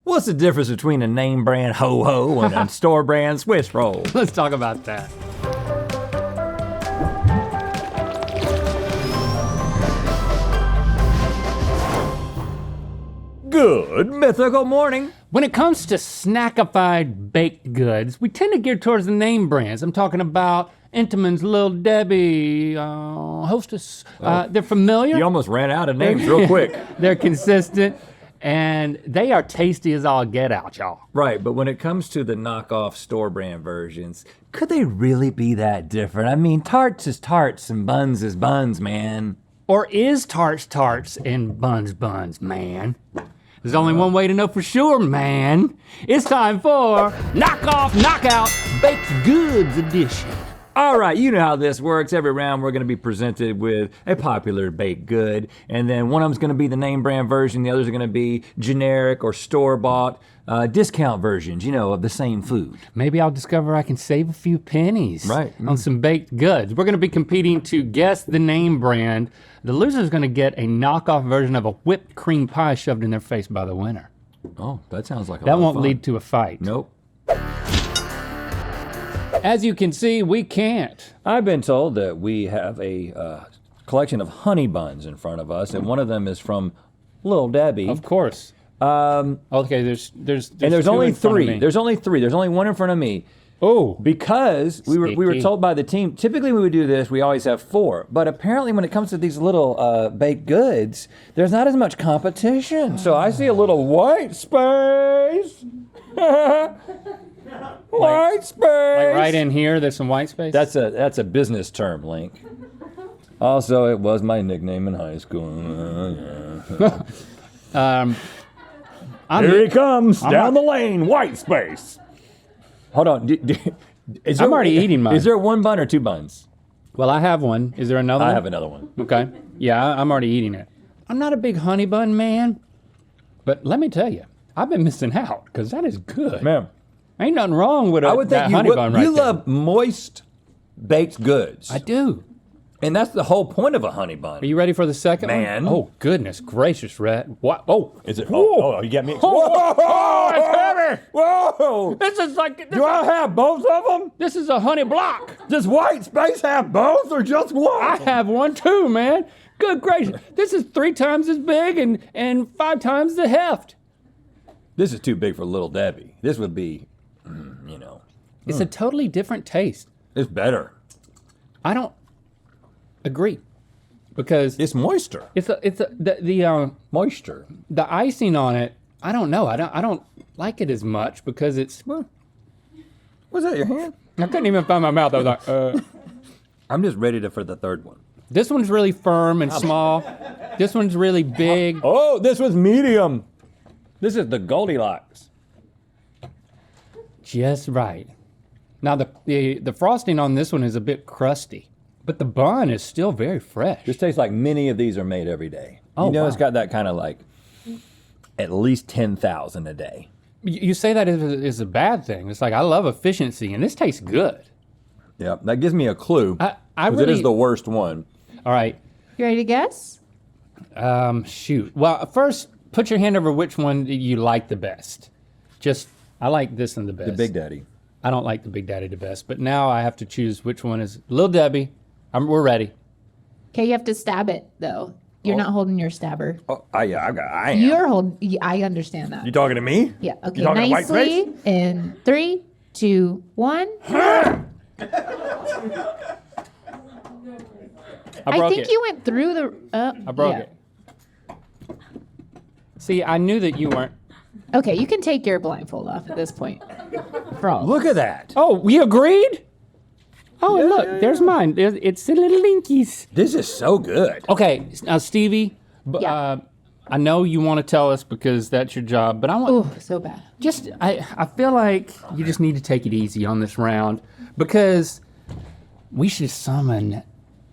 What's the difference between a name brand ho-ho and a store brand Swiss roll? Let's talk about that. Good mythical morning. When it comes to snackified baked goods, we tend to gear towards the name brands. I'm talking about Entenmann's, Little Debbie, Hostess. They're familiar. You almost ran out of names real quick. They're consistent, and they are tasty as all get out, y'all. Right, but when it comes to the knockoff store brand versions, could they really be that different? I mean, tarts is tarts and buns is buns, man. Or is tarts tarts and buns buns, man? There's only one way to know for sure, man. It's time for Knockoff Knockout Baked Goods Edition. All right, you know how this works. Every round we're gonna be presented with a popular baked good, and then one of them's gonna be the name brand version, the others are gonna be generic or store-bought discount versions, you know, of the same food. Maybe I'll discover I can save a few pennies on some baked goods. We're gonna be competing to guess the name brand. The loser's gonna get a knockoff version of a whipped cream pie shoved in their face by the winner. Oh, that sounds like a lot That of won't fun. lead to a fight. Nope. As you can see, we can't. I've been told that we have a collection of honey buns in front of us, and one of them is from Little Debbie. Of course. Okay, there's and there's two only in front of three. me. There's only three. There's only one in front of me. Oh. Because we were Sticky. told by the team, typically when we do this, we always have four. But apparently when it comes to these little baked goods, there's not as much competition. So I see a little white space. White space. Like right in here, there's some white space? That's a business term, Link. Also, it was my nickname in high school. Here he comes, down the lane, white space. Hold on, I'm already eating mine. Is there one bun or two buns? Well, I have one. Is there another one? I have another one. Okay. Yeah, I'm already eating it. I'm not a big honey bun man, but let me tell you, I've been missing out because that is good. Man, Ain't nothing wrong with I would that think honey bun right you there. love moist baked goods. I do. And that's the whole point of a honey bun. Are you ready for the second Man. one? Oh, goodness gracious, Rhett. What? Oh. Is it? Whoa. Oh, you got me. Whoa, it's heavy. Whoa! This is like, Do I have both of them? this is a honey block. Does white space have both or just one? I have one too, man. Good gracious. This is 3 times as big and 5 times the heft. This is too big for Little Debbie. This would be, you know. It's a totally different taste. It's better. I don't agree because It's moister. the Moisture. the icing on it. I don't know. I don't like it as much because it's. Well, was that your hand? I couldn't even find my mouth. I was like, I'm just ready for the third one. This one's really firm and small. This one's really big. Oh, this was medium. This is the Goldilocks. Just right. Now the frosting on this one is a bit crusty, but the bun is still very fresh. This tastes like many of these are made every day. Oh, you know, wow. It's got that kind of like at least 10,000 a day. You say that is a bad thing. It's like I love efficiency, and this tastes good. Yep, that gives me a clue. I 'cause it is the worst one. All right. You ready to guess? Shoot. Well, first, put your hand over which one you like the best. I like this one the best. The Big Daddy. I don't like the Big Daddy the best, but now I have to choose which one is Little Debbie. We're ready. Okay, you have to stab it though. You're not holding your stabber. Oh, I am. You're holding. I understand that. You talking to me? Yeah. Okay. You talking to white Nicely. face? In 3, 2, 1. I think you went through the. I broke it. See, I knew that you weren't. Okay, you can take your blindfold off at this point. For all. Look at that. Oh, we agreed? Oh, and look, there's mine. It's the little linkies. This is so good. Okay, now Stevie, Yeah. I know you want to tell us because that's your job, but I want Ooh, so bad. I feel like you just need to take it easy on this round because we should summon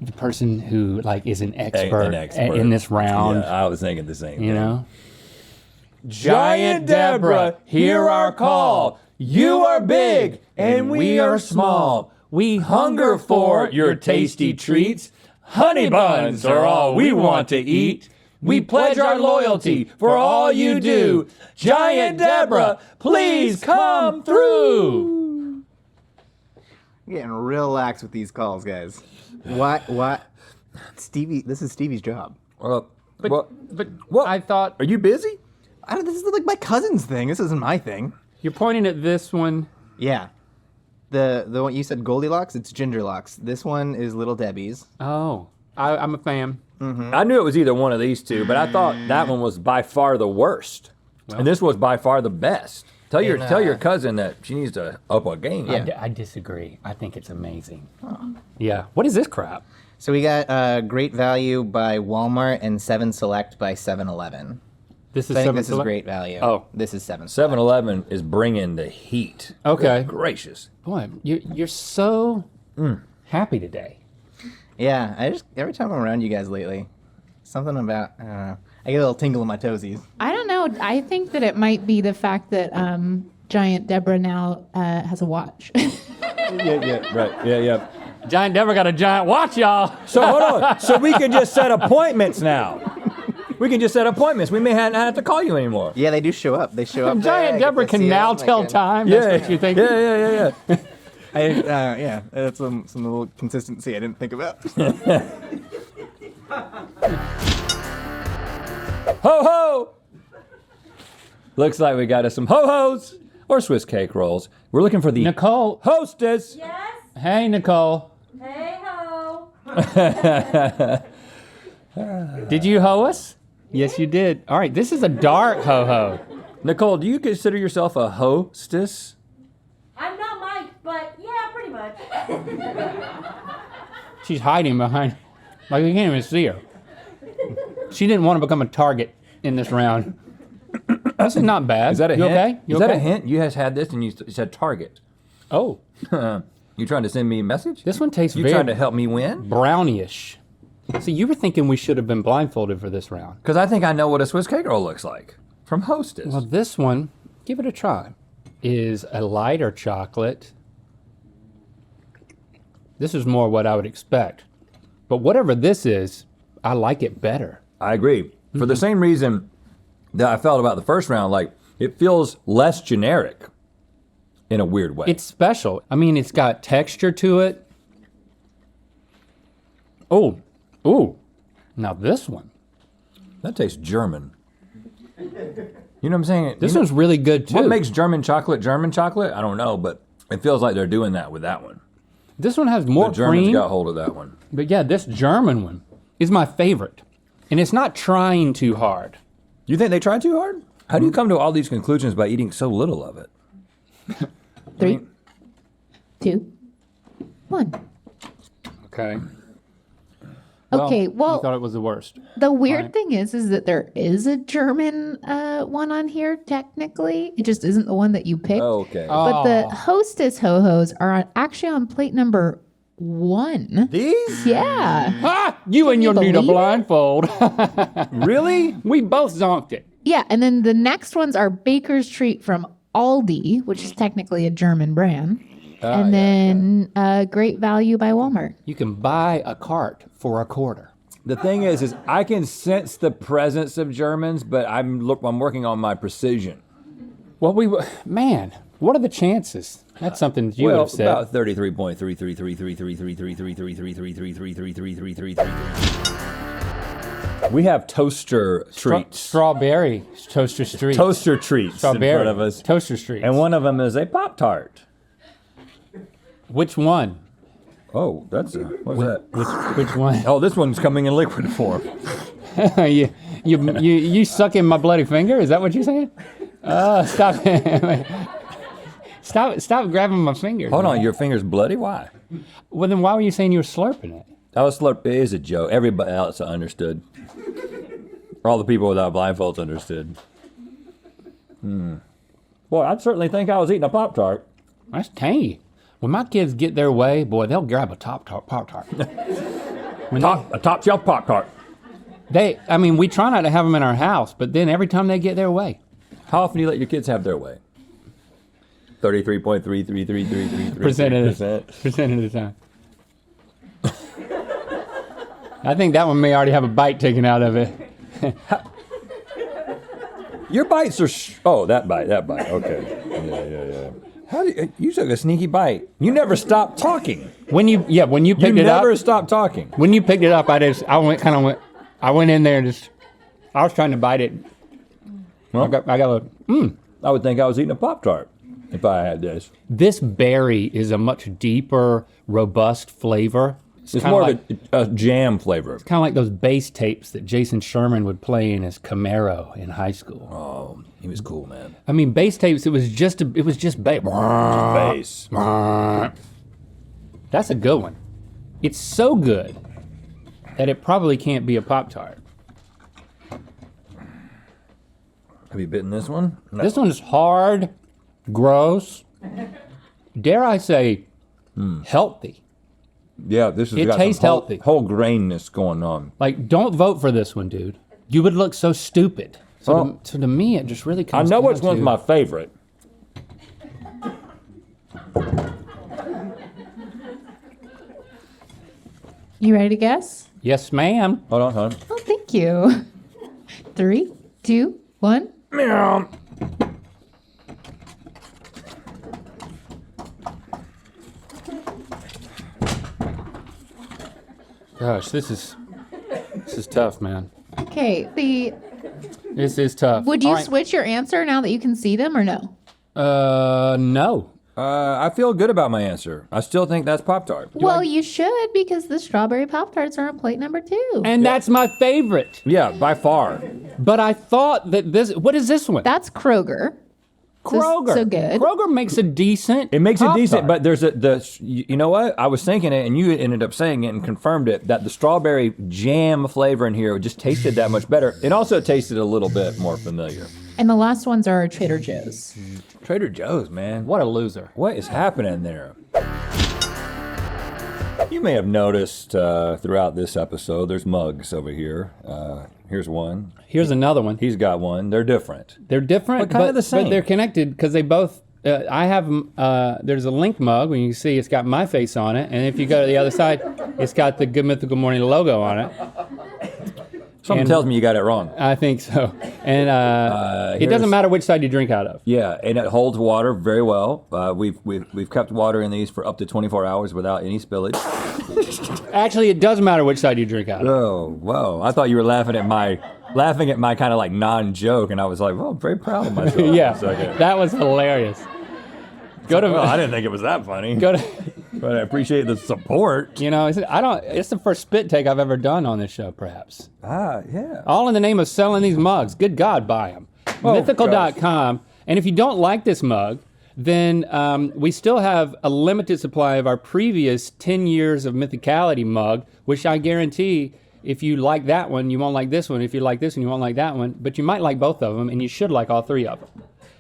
the person who like is an expert, in this round. Yeah, I was thinking the same thing. You know? Giant Deborah, hear our call. You are big and we are small. We hunger for your tasty treats. Honey buns are all we want to eat. We pledge our loyalty for all you do. Giant Deborah, please come through. I'm getting real lax with these calls, guys. What? Stevie, this is Stevie's job. But what? I thought Are you busy? This is like my cousin's thing. This isn't my thing. you're pointing at this one. Yeah. The one you said Goldilocks, it's Gingerlocks. This one is Little Debbie's. Oh, I'm a fan. I knew it was either one of these two, but I thought that one was by far the worst. And this was by far the best. Tell your cousin that she needs to up her game. Yeah. I disagree. I think it's amazing. Yeah. What is this crap? So we got Great Value by Walmart and 7 Select by 7-Eleven. This is I think 7 this is Select? Great Value. Oh. This is 7 Select. 7-Eleven is bringing the heat. Okay. Good gracious. Boy, you're so happy today. Yeah, every time I'm around you guys lately, something about, I don't know, I get a little tingle in my toesies. I don't know. I think that it might be the fact that Giant Deborah now has a watch. Yeah. Giant Deborah got a giant watch, y'all. So hold on. So we can just set appointments now. We can just set appointments. We may not have to call you anymore. Yeah, they do show up. They show up. Giant there, I Deborah get to can see now them, I tell can- time. That's what you think. Yeah. Yeah, that's some little consistency I didn't think about. Ho ho! Looks like we got us some ho-hos or Swiss cake rolls. We're looking for the Nicole. hostess. Yes. Hey, Nicole. Hey ho. Did you hoe us? Yes, you did. All right, this is a dark ho-ho. Nicole, do you consider yourself a hostess? I'm not Mike, but yeah, pretty much. She's hiding behind, like we can't even see her. She didn't want to become a target in this round. This is not bad. Is that a you hint? okay? You Is okay? that a hint? You has had this and you said target. Oh, You trying to send me a message? this one tastes You very trying to help me win? brownie-ish. See, you were thinking we should have been blindfolded for this round. Because I think I know what a Swiss cake roll looks like from Hostess. Well, this one, give it a try, is a lighter chocolate. This is more what I would expect. But whatever this is, I like it better. I agree. For the same reason that I felt about the first round, like it feels less generic in a weird way. It's special. I mean, it's got texture to it. Oh, ooh. Now this one. That tastes German. You know what I'm saying? This You know- one's really good too. What makes German chocolate? I don't know, but it feels like they're doing that with that one. This one has more The Germans cream. got hold of that one. But yeah, this German one is my favorite. And it's not trying too hard. You think they tried too hard? How do you come to all these conclusions by eating so little of it? 3, 2, 1. Okay. Okay, You well, thought it was the worst. the weird Right. thing is that there is a German one on here, technically. It just isn't the one that you picked. Okay. But the Oh. Hostess Ho-Hos are actually on plate number 1. These? Yeah. Ah, you and your you need a believe it? blindfold. Really? We both zonked it. Yeah, and then the next ones are Baker's Treat from Aldi, which is technically a German brand. And then Great Value by Walmart. You can buy a cart for $0.25. The thing is I can sense the presence of Germans, but I'm working on my precision. Well, man, what are the chances? That's something that you would Well, have said. about 33.333333333333333333333. We have toaster treats. Strawberry toaster street. Toaster treats Strawberry in front of us. toaster street. And one of them is a Pop-Tart. Which one? Oh, what's that? Which one? Oh, this one's coming in liquid form. you sucking my bloody finger? Is that what you're saying? Stop it. Stop grabbing my finger. Hold on, your finger's bloody? Why? Well, then why were you saying you were slurping it? I was slurp. It is a joke. Everybody else understood. All the people without blindfolds understood. Well, I'd certainly think I was eating a Pop-Tart. That's tangy. When my kids get their way, boy, they'll grab a Pop-Tart. A top shelf Pop-Tart. We try not to have them in our house, but then every time they get their way. How often do you let your kids have their way? 33.3333333%. Percent of the time. I think that one may already have a bite taken out of it. Your bites are. Oh, that bite. Okay. Yeah. How do you took a sneaky bite? You never stopped talking. When you picked You it up. never stopped talking. When you picked it up, I went in there and just, I was trying to bite it. Well, I got I would think I was eating a Pop-Tart if I had this. This berry is a much deeper, robust flavor. It's more of a jam flavor. Kind of like those bass tapes that Jason Sherman would play in his Camaro in high school. Oh, he was cool, man. I mean, bass tapes. It was just bass. Bass. That's a good one. It's so good that it probably can't be a Pop-Tart. Have you bitten this one? No. This one's hard, gross, dare I say, healthy. Yeah, this has It got tastes some healthy. whole grainness going on. Like, don't vote for this one, dude. You would look so stupid. So to me, it just really I comes know down which one's to- my favorite. You ready to guess? Yes, ma'am. Hold on, hon. Oh, thank you. 3, 2, 1. Meow. Gosh, this is tough, man. Okay, This is tough. would you All right. switch your answer now that you can see them or no? No. I feel good about my answer. I still think that's Pop-Tart. Well, you should because the strawberry Pop-Tarts are on plate number 2. And that's my favorite. Yeah, by far. But I thought that what is this one? That's Kroger. Kroger. So good. Kroger makes a decent. It makes it decent, Pop-Tart. but there's you know what? I was thinking it, and you ended up saying it and confirmed it, that the strawberry jam flavor in here just tasted that much better. It also tasted a little bit more familiar. And the last ones are Trader Joe's. Trader Joe's, man. What a loser. What is happening there? You may have noticed throughout this episode, there's mugs over here. Here's one. Here's another one. He's got one. They're different. They're different, But kinda the same. but they're connected because they both. I have there's a Link mug when you see it's got my face on it, and if you go to the other side, it's got the Good Mythical Morning logo on it. Something And- tells me you got it wrong. I think so, and it doesn't here's- matter which side you drink out of. Yeah, and it holds water very well. We've kept water in these for up to 24 hours without any spillage. Actually, it does matter which side you drink out of. Oh, whoa! I thought you were laughing at my kind of like non-joke, and I was like, well, I'm very proud of myself. Yeah, for a second. that was hilarious. Go to Well, I didn't think it was that funny, go to. but I appreciate the support. You know, it's the first spit take I've ever done on this show, perhaps. Yeah. All in the name of selling these mugs. Good God, buy them. Oh, Mythical.com. And if you don't like this mug, then we still have a limited supply of our previous 10 years of Mythicality mug, which I guarantee if you like that one, you won't like this one. If you like this one, you won't like that one. But you might like both of them, and you should like all three of them.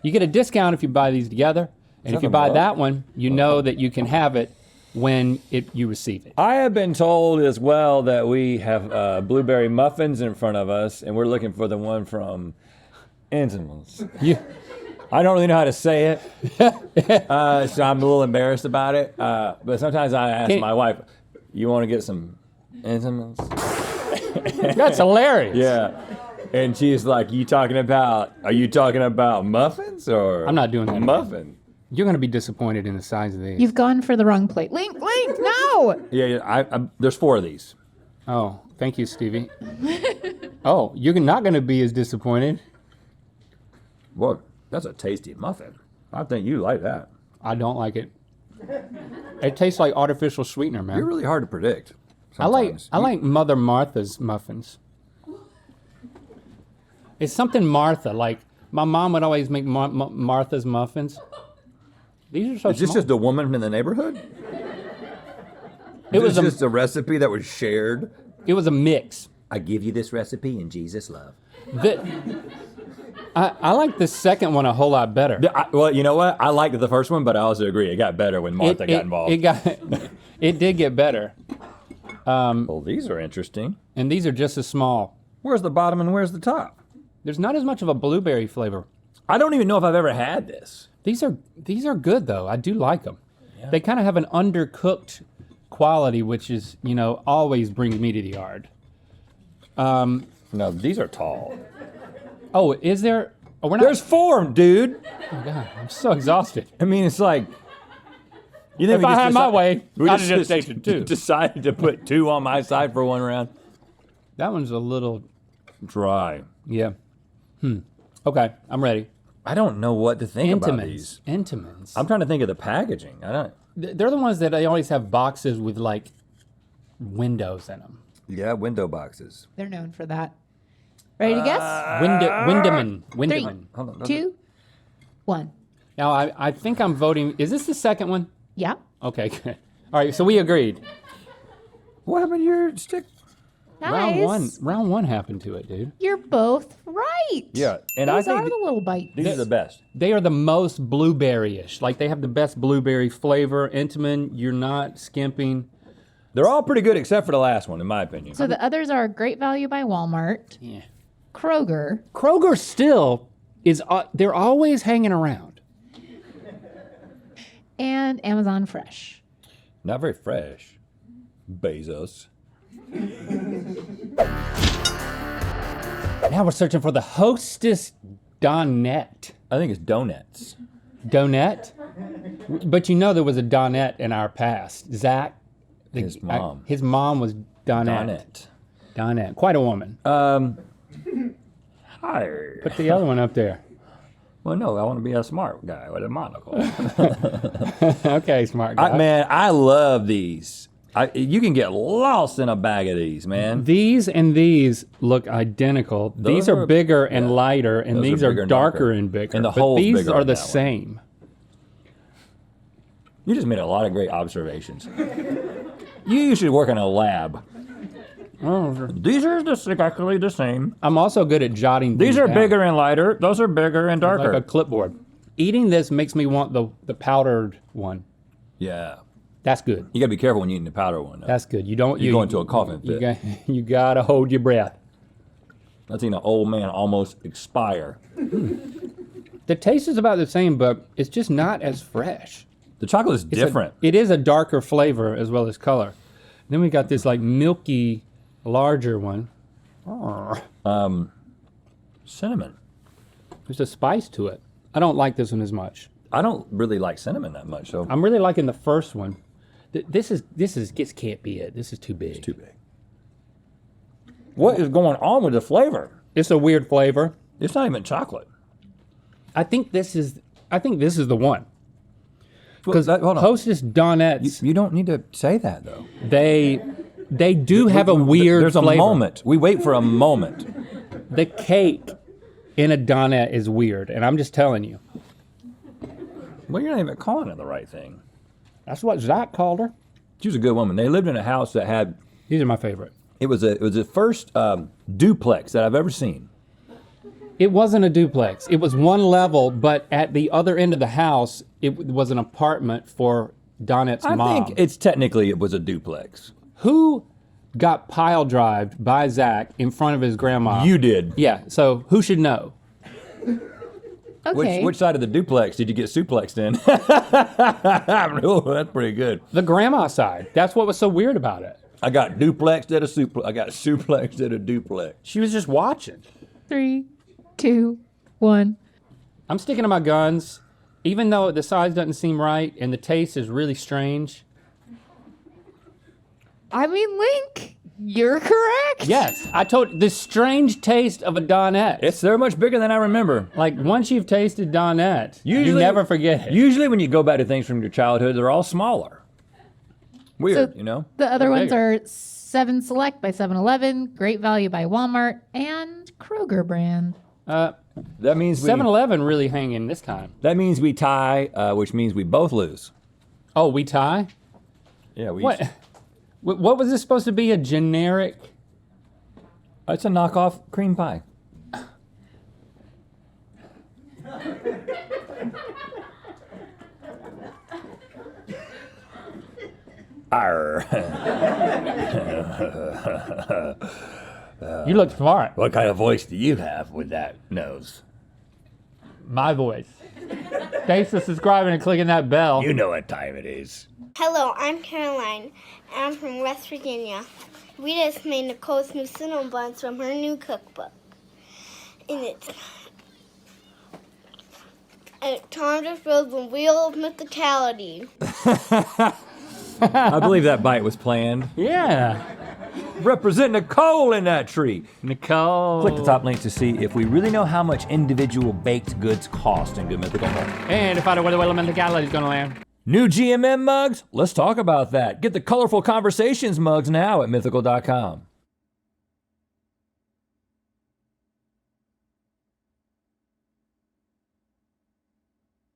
You get a discount if you buy these together. And if that you the buy mug? that one, you know that you can have it when you receive it. I have been told as well that we have blueberry muffins in front of us, and we're looking for the one from Intimals. You, I don't really know how to say it, so I'm a little embarrassed about it. But sometimes I ask Can- my wife, "You want to get some Intimals?" that's hilarious. Yeah, and she's like, "Are you talking about muffins or?" I'm not doing that. Muffin. You're going to be disappointed in the size of these. You've gone for the wrong plate. Link, no! Yeah, I there's 4 of these. Oh, thank you, Stevie. Oh, you're not going to be as disappointed. Whoa, that's a tasty muffin. I think you like that. I don't like it. It tastes like artificial sweetener, man. You're really hard to predict. I sometimes. like Mother Martha's muffins. It's something Martha, like my mom would always make Martha's muffins. These are so Is this small. just a woman in the neighborhood? It was just a recipe that was shared. It was a mix. I give you this recipe in Jesus' love. I like the second one a whole lot better. Well, you know what? I liked the first one, but I also agree it got better when Martha got involved. It did get better. Well, these are interesting. And these are just as small. Where's the bottom and where's the top? There's not as much of a blueberry flavor. I don't even know if I've ever had this. These are good though. I do like them. Yeah. They kind of have an undercooked quality, which is always brings me to the yard. No, these are tall. Oh, is there? Oh, we're not. There's 4, dude. Oh God, I'm so exhausted. I mean, it's like. You think If I had my way, we I'd have just tasted 2. decided to put 2 on my side for 1 round. That one's a little Dry. Yeah. Okay, I'm ready. I don't know what to think about these. Intimins. I'm trying to think of the packaging. I don't. They're the ones that they always have boxes with like windows in them. Yeah, window boxes. They're known for that. Ready to guess? Windeman. 3, 2, 1. Now I think I'm voting. Is this the second one? Yeah. Okay, good. All right, so we agreed. What happened to your stick? Nice. Round one happened to it, dude. You're both right. Yeah, and These I are think the little bites. these are the best. They are the most blueberry-ish. Like they have the best blueberry flavor. Intamin, you're not skimping. They're all pretty good except for the last one, in my opinion. So the others are Great Value by Walmart, Yeah. Kroger, Kroger still is. They're always hanging around. and Amazon Fresh. Not very fresh. Bezos. Now we're searching for the Hostess Donette. I think it's donuts. Donette? But you know there was a Donette in our past. Zach? His mom. His mom was Donette. Donette. Quite a woman. Hi. Put the other one up there. Well, no, I want to be a smart guy with a monocle. Okay, smart guy. Man, I love these. You can get lost in a bag of these, man. These and these look identical. These are bigger and lighter, and Those these are are bigger and darker darker. and bigger. And the but hole's these bigger are in the that one. same. You just made a lot of great observations. You should work in a lab. Oh, These are exactly the same. I'm also good at jotting These things are down. bigger and lighter. Those are bigger and darker. Like a clipboard. Eating this makes me want the powdered one. Yeah. That's good. You gotta be careful when you're eating the powder one. Though. That's good. You don't. You go into a coughing fit. You gotta hold your breath. I've seen an old man almost expire. The taste is about the same, but it's just not as fresh. The chocolate is It's different. it is a darker flavor as well as color. Then we got this like milky, larger one. Cinnamon. There's a spice to it. I don't like this one as much. I don't really like cinnamon that much, so I'm really liking the first one. This can't be it. This is too big. it's too big. What is going on with the flavor? It's a weird flavor. It's not even chocolate. I think this is the one. Because Hold on. Hostess Donettes, You don't need to say that though. they do have a weird There's flavor. a moment. We wait for a moment. The cake in a donut is weird, and I'm just telling you. Well, you're not even calling it the right thing. That's what Zach called her. She was a good woman. They lived in a house that had. These are my favorite. It was the first duplex that I've ever seen. It wasn't a duplex. It was one level, but at the other end of the house, it was an apartment for Donette's mom. I think it was a duplex. Who got pile drived by Zach in front of his grandma? You did. Yeah, so who should know? Okay. Which side of the duplex did you get suplexed in? Oh, that's pretty good. The grandma side. That's what was so weird about it. I got duplexed at a suplex. I got suplexed at a duplex. She was just watching. 3, 2, 1. I'm sticking to my guns, even though the size doesn't seem right and the taste is really strange. I mean, Link, you're correct. Yes, I told the strange taste of a Donette. They're much bigger than I remember. Like once you've tasted Donette, you never forget it. Usually when you go back to things from your childhood, they're all smaller. Weird, So The other They're ones bigger. are 7 Select by 7-Eleven, Great Value by Walmart, and Kroger brand. That means 7-Eleven really hanging this time. That means we tie, which means we both lose. Oh, we tie? Yeah, we. What? What was this supposed to be? A generic? It's a knockoff cream pie. Arr. You look smart. What kind of voice do you have with that nose? My voice. Thanks for subscribing and clicking that bell. You know what time it is. Hello, I'm Caroline. I'm from West Virginia. We just made Nicole's new cinnamon buns from her new cookbook. And it's time to fill the wheel of mythicality. I believe that bite was planned. Yeah. Represent Nicole in that treat. Nicole. Click the top link to see if we really know how much individual baked goods cost in Good Mythical Mug. And to find out where the wheel of mythicality is gonna land. New GMM mugs? Let's talk about that. Get the Colorful Conversations mugs now at mythical.com.